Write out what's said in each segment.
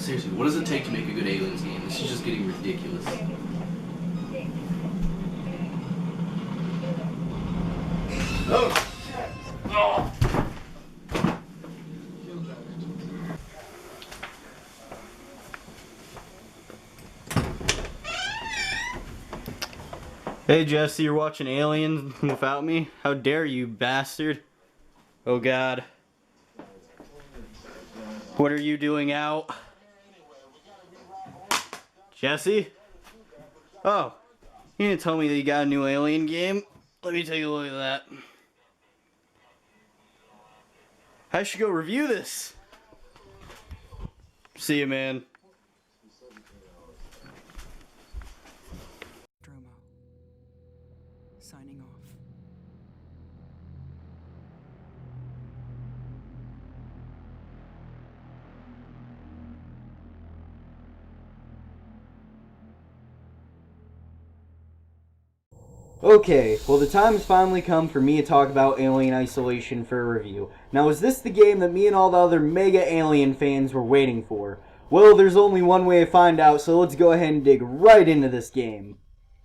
Seriously, what does it take to make a good Aliens game? This is just getting ridiculous. Oh! Oh! Hey Jesse, you're watching Aliens without me? How dare you, bastard? Oh god. What are you doing out? Jesse? Oh, you didn't tell me that you got a new Alien game? Let me take a look at that. I should go review this. See you, man. Signing off. Okay, well the time has finally come for me to talk about Alien Isolation for a review. Now, is this the game that me and all the other mega Alien fans were waiting for? Well, there's only one way to find out, so let's go ahead and dig right into this game.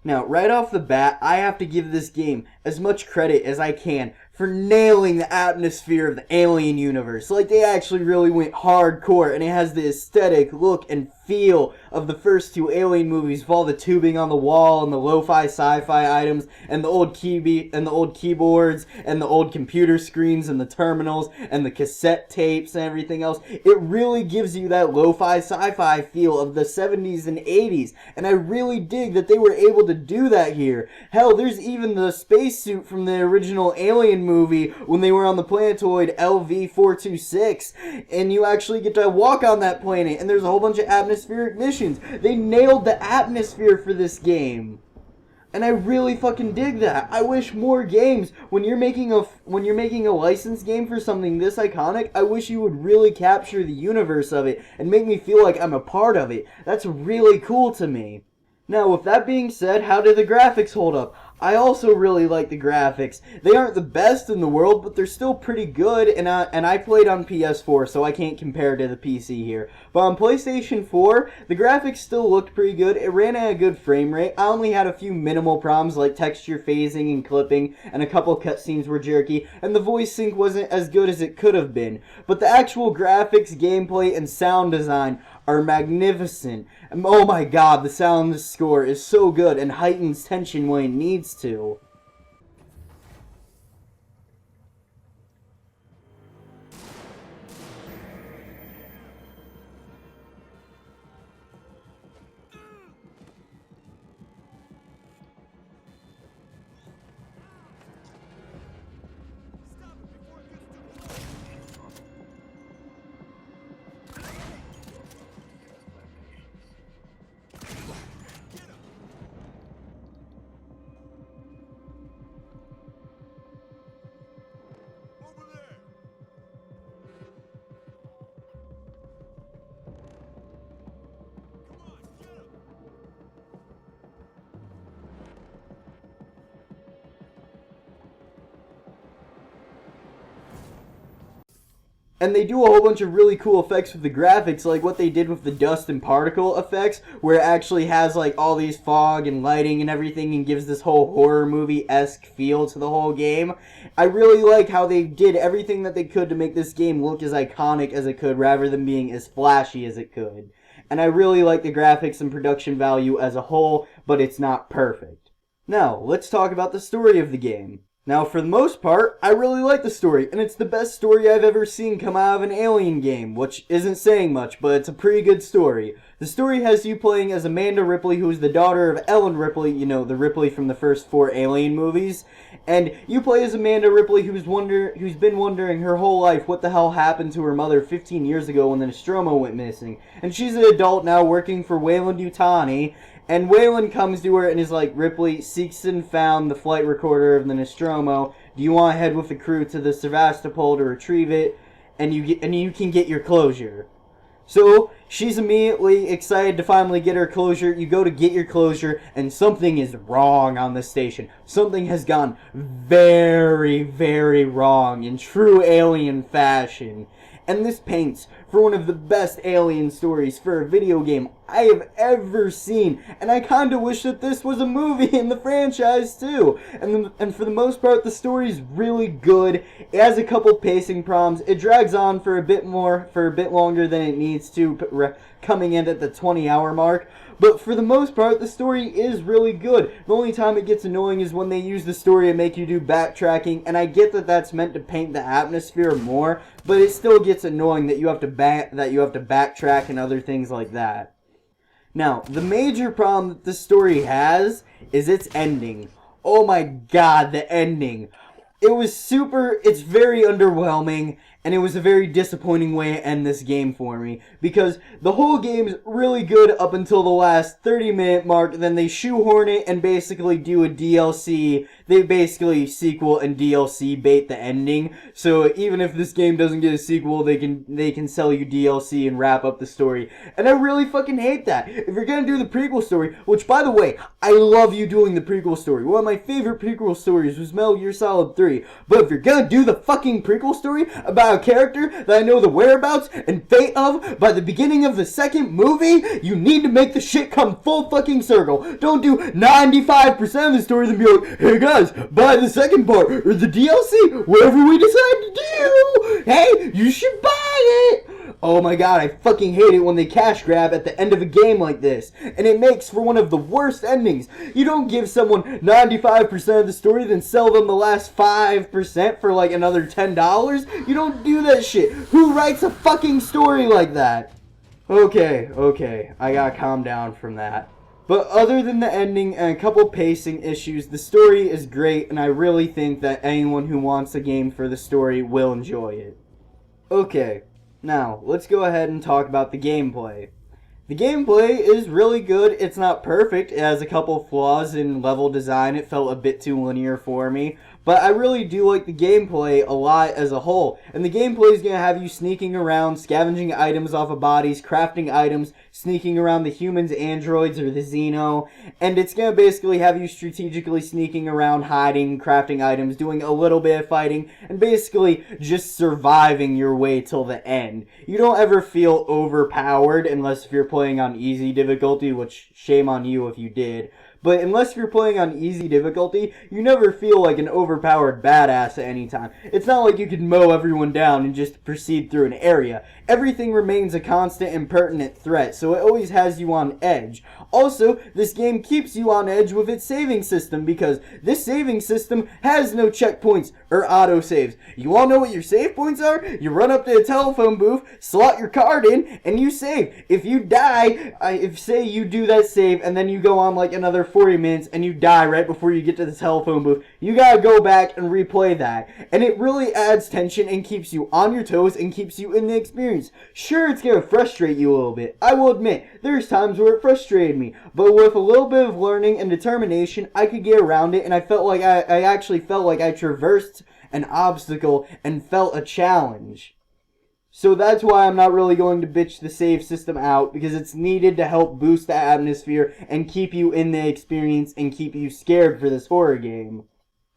Now, right off the bat, I have to give this game as much credit as I can for nailing the atmosphere of the Alien universe. Like, they actually really went hardcore, and it has the aesthetic, look, and feel of the first two Alien movies, with all the tubing on the wall, and the lo-fi sci-fi items, and the old keyboards, and the old computer screens, and the terminals, and the cassette tapes, and everything else. It really gives you that lo-fi sci-fi feel of the 70s and 80s, and I really dig that they were able to do that here. Hell, there's even the spacesuit from the original Alien movie when they were on the planetoid LV-426, and you actually get to walk on that planet, and there's a whole bunch of atmospheric missions. They nailed the atmosphere for this game, and I really fucking dig that. I wish more games, when you're making a licensed game for something this iconic, I wish you would really capture the universe of it and make me feel like I'm a part of it. That's really cool to me. Now, with that being said, how did the graphics hold up? I also really like the graphics. They aren't the best in the world, but they're still pretty good, and I played on PS4, so I can't compare to the PC here. But on PlayStation 4, the graphics still looked pretty good. It ran at a good frame rate. I only had a few minimal problems like texture phasing and clipping, and a couple cutscenes were jerky, and the voice sync wasn't as good as it could have been. But the actual graphics, gameplay, and sound design are magnificent. And oh my god, the sound score is so good and heightens tension when it needs to. And they do a whole bunch of really cool effects with the graphics, like what they did with the dust and particle effects, where it actually has like all these fog and lighting and everything and gives this whole horror movie-esque feel to the whole game. I really like how they did everything that they could to make this game look as iconic as it could, rather than being as flashy as it could. And I really like the graphics and production value as a whole, but it's not perfect. Now, let's talk about the story of the game. Now, for the most part, I really like the story, and it's the best story I've ever seen come out of an Alien game, which isn't saying much, but it's a pretty good story. The story has you playing as Amanda Ripley, who's the daughter of Ellen Ripley, you know, the Ripley from the first 4 Alien movies, and you play as Amanda Ripley, who's been wondering her whole life what the hell happened to her mother 15 years ago when the Nostromo went missing. And she's an adult now working for Weyland-Yutani, and Weyland comes to her and is like, Ripley, seeks and found the flight recorder of the Nostromo. Do you want to head with the crew to the Sevastopol to retrieve it? And you can get your closure. So, she's immediately excited to finally get her closure. You go to get your closure, and something is wrong on the station. Something has gone very, very wrong in true Alien fashion. and this paints for one of the best alien stories for a video game I have ever seen, and I kinda wish that this was a movie in the franchise too. And for the most part, the story's really good. It has a couple pacing problems. It drags on for a bit longer than it needs to, coming in at the 20-hour mark. But for the most part, the story is really good. The only time it gets annoying is when they use the story and make you do backtracking, and I get that that's meant to paint the atmosphere more, but it still gets annoying that you have to backtrack and other things like that. Now, the major problem that this story has is its ending. Oh my god, the ending. It's very underwhelming, and it was a very disappointing way to end this game for me, because the whole game's really good up until the last 30-minute mark, then they shoehorn it and basically do a DLC. They basically sequel and DLC bait the ending, so even if this game doesn't get a sequel, they can sell you DLC and wrap up the story, and I really fucking hate that. If you're gonna do the prequel story, which by the way, I love you doing the prequel story. One of my favorite prequel stories was Metal Gear Solid 3, but if you're gonna do the fucking prequel story about a character that I know the whereabouts and fate of by the beginning of the second movie, you need to make the shit come full fucking circle. Don't do 95% of the story and be like, hey guys, buy the second part or the DLC, whatever we decide to do. Hey, you should buy it. Oh my god, I fucking hate it when they cash grab at the end of a game like this. And it makes for one of the worst endings. You don't give someone 95% of the story, then sell them the last 5% for like another $10. You don't do that shit. Who writes a fucking story like that? Okay, I gotta calm down from that. But other than the ending and a couple pacing issues, the story is great, and I really think that anyone who wants a game for the story will enjoy it. Okay. Now, let's go ahead and talk about the gameplay. The gameplay is really good. It's not perfect. It has a couple flaws in level design. It felt a bit too linear for me. But I really do like the gameplay a lot as a whole. And the gameplay is going to have you sneaking around, scavenging items off of bodies, crafting items, sneaking around the humans, androids, or the Xeno. And it's going to basically have you strategically sneaking around, hiding, crafting items, doing a little bit of fighting, and basically just surviving your way till the end. You don't ever feel overpowered unless if you're playing on easy difficulty, which shame on you if you did. But unless you're playing on easy difficulty, you never feel like an overpowered badass at any time. It's not like you can mow everyone down and just proceed through an area. Everything remains a constant and pertinent threat, so it always has you on edge. Also, this game keeps you on edge with its saving system, because this saving system has no checkpoints or autosaves. You wanna know what your save points are? You run up to a telephone booth, slot your card in, and you save. If you die, if say you do that save, and then you go on like another 40 minutes, and you die right before you get to the telephone booth, you gotta go back and replay that. And it really adds tension and keeps you on your toes and keeps you in the experience. Sure, it's gonna frustrate you a little bit. I will admit, there's times where it frustrated me, but with a little bit of learning and determination, I could get around it, and I felt like I actually felt like I traversed an obstacle and felt a challenge. So that's why I'm not really going to bitch the save system out, because it's needed to help boost the atmosphere and keep you in the experience and keep you scared for this horror game.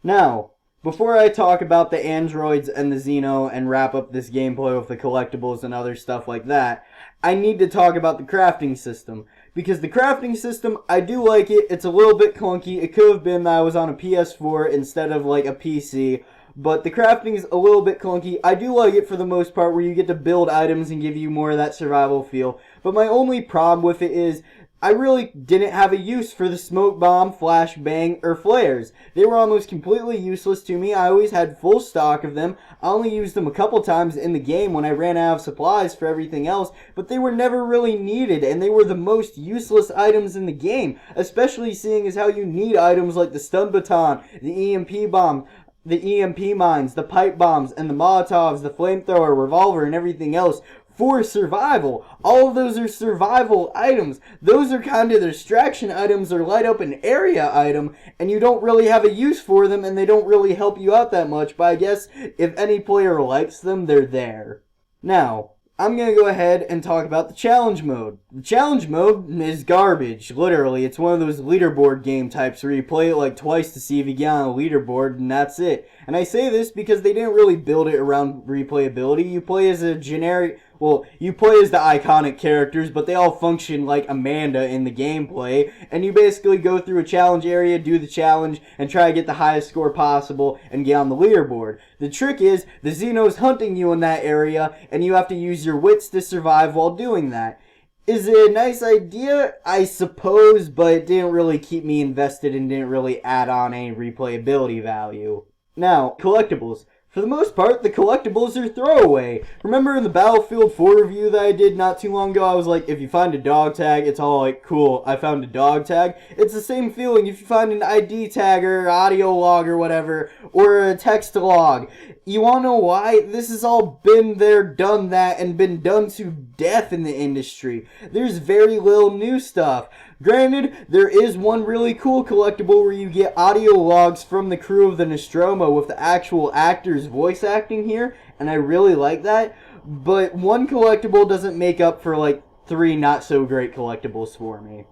Now, before I talk about the androids and the Xeno and wrap up this gameplay with the collectibles and other stuff like that, I need to talk about the crafting system. Because the crafting system, I do like it. It's a little bit clunky. It could have been that I was on a PS4 instead of like a PC. But the crafting is a little bit clunky. I do like it for the most part, where you get to build items and give you more of that survival feel. But my only problem with it is I really didn't have a use for the smoke bomb, flashbang, or flares. They were almost completely useless to me. I always had full stock of them. I only used them a couple times in the game when I ran out of supplies for everything else, but they were never really needed, and they were the most useless items in the game, especially seeing as how you need items like the stun baton, the EMP bomb, the EMP mines, the pipe bombs, and the Molotovs, the flamethrower, revolver, and everything else for survival. All of those are survival items. Those are kind of distraction items or light up an area item, and you don't really have a use for them, and they don't really help you out that much, but I guess if any player likes them, they're there. Now, I'm going to go ahead and talk about the challenge mode. The challenge mode is garbage, literally. It's one of those leaderboard game types where you play it like twice to see if you get on a leaderboard, and that's it. And I say this because they didn't really build it around replayability. You play as a generic... Well, you play as the iconic characters, but they all function like Amanda in the gameplay, and you basically go through a challenge area, do the challenge, and try to get the highest score possible and get on the leaderboard. The trick is, the Xeno's hunting you in that area, and you have to use your wits to survive while doing that. Is it a nice idea? I suppose, but it didn't really keep me invested and didn't really add on any replayability value. Now, collectibles. For the most part, the collectibles are throwaway. Remember in the Battlefield 4 review that I did not too long ago, I was like, if you find a dog tag, it's all like, cool, I found a dog tag. It's the same feeling if you find an ID tag or audio log or whatever, or a text log. You wanna know why? This has all been there, done that, and been done to death in the industry. There's very little new stuff. Granted, there is one really cool collectible where you get audio logs from the crew of the Nostromo with the actual actors voice acting here, and I really like that, but one collectible doesn't make up for like 3 not so great collectibles for me.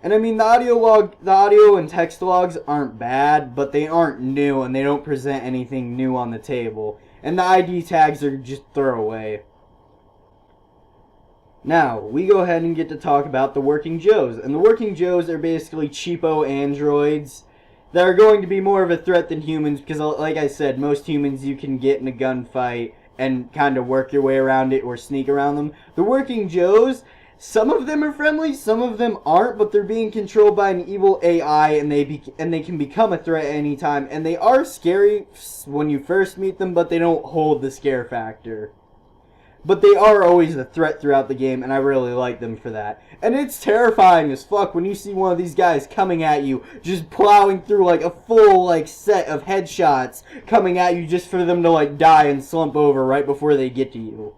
And I mean, the audio and text logs aren't bad, but they aren't new and they don't present anything new on the table. And the ID tags are just throwaway. Now, we go ahead and get to talk about the Working Joes. And the Working Joes are basically cheapo androids that are going to be more of a threat than humans because, like I said, most humans you can get in a gunfight and kind of work your way around it or sneak around them. The Working Joes, some of them are friendly, some of them aren't, but they're being controlled by an evil AI and they can become a threat at any time. And they are scary when you first meet them, but they don't hold the scare factor. But they are always a threat throughout the game, and I really like them for that. And it's terrifying as fuck when you see one of these guys coming at you, just plowing through like a full like set of headshots coming at you just for them to like die and slump over right before they get to you.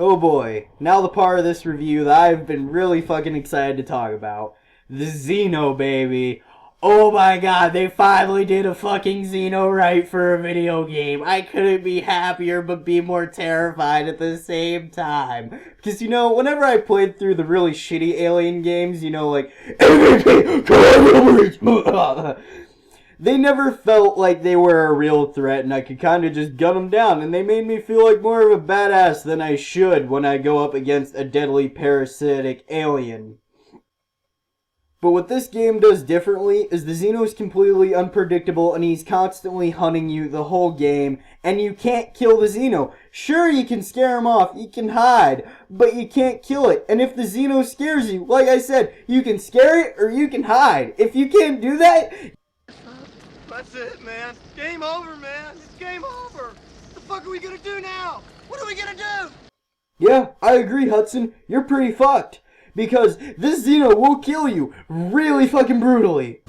Oh boy, now the part of this review that I've been really fucking excited to talk about. The Xeno, baby. Oh my god, they finally did a fucking Xeno right for a video game. I couldn't be happier but be more terrified at the same time. Because, you know, whenever I played through the really shitty Alien games, you know, like... They never felt like they were a real threat and I could kind of just gun them down, and they made me feel like more of a badass than I should when I go up against a deadly parasitic alien. But what this game does differently is the Xeno is completely unpredictable and he's constantly hunting you the whole game, and you can't kill the Xeno. Sure, you can scare him off, you can hide, but you can't kill it. And if the Xeno scares you, like I said, you can scare it or you can hide. If you can't do that... That's it, man. Game over, man. It's game over. What the fuck are we gonna do now? What are we gonna do? Yeah, I agree, Hudson. You're pretty fucked. Because this Xeno will kill you really fucking brutally.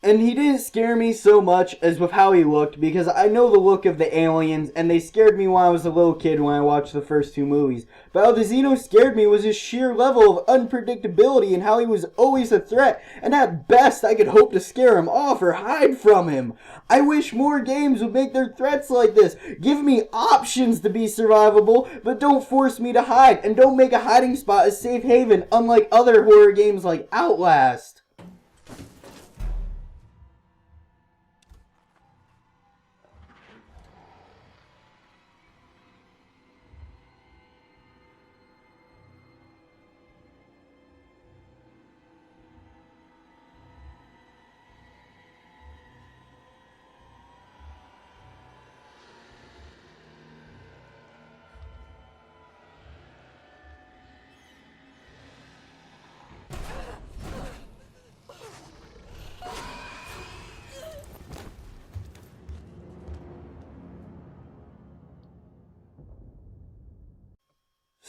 And he didn't scare me so much as with how he looked, because I know the look of the aliens, and they scared me when I was a little kid when I watched the first 2 movies. But how the Xeno scared me was his sheer level of unpredictability and how he was always a threat, and at best I could hope to scare him off or hide from him. I wish more games would make their threats like this. Give me options to be survivable, but don't force me to hide, and don't make a hiding spot a safe haven, unlike other horror games like Outlast.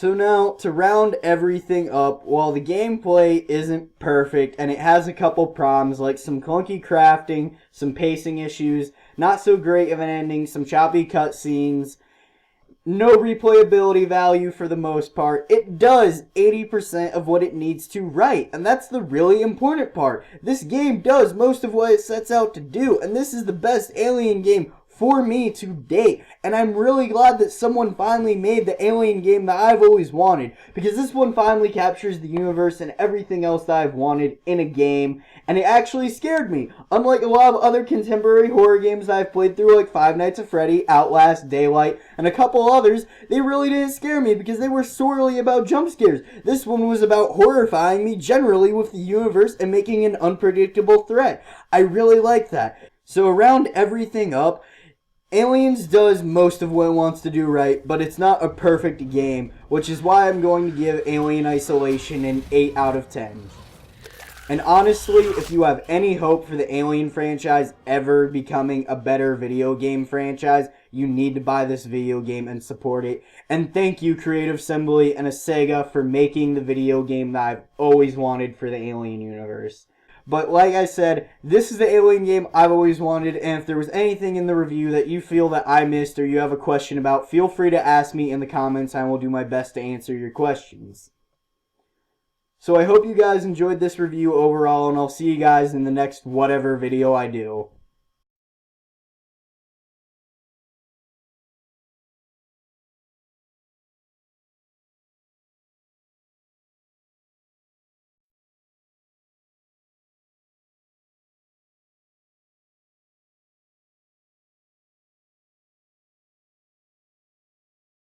So now, to round everything up, while the gameplay isn't perfect and it has a couple problems like some clunky crafting, some pacing issues, not so great of an ending, some choppy cutscenes, no replayability value for the most part, it does 80% of what it needs to right, and that's the really important part. This game does most of what it sets out to do, and this is the best Alien game for me to date, and I'm really glad that someone finally made the Alien game that I've always wanted, because this one finally captures the universe and everything else that I've wanted in a game, and it actually scared me. Unlike a lot of other contemporary horror games that I've played through, like Five Nights at Freddy, Outlast, Daylight, and a couple others, they really didn't scare me because they were sorely about jump scares. This one was about horrifying me generally with the universe and making an unpredictable threat. I really like that. So around everything up, Aliens does most of what it wants to do right, but it's not a perfect game, which is why I'm going to give Alien Isolation an 8 out of 10. And honestly, if you have any hope for the Alien franchise ever becoming a better video game franchise, you need to buy this video game and support it. And thank you, Creative Assembly and Sega, for making the video game that I've always wanted for the Alien universe. But like I said, this is the Alien game I've always wanted, and if there was anything in the review that you feel that I missed or you have a question about, feel free to ask me in the comments and I will do my best to answer your questions. So I hope you guys enjoyed this review overall, and I'll see you guys in the next whatever video I do.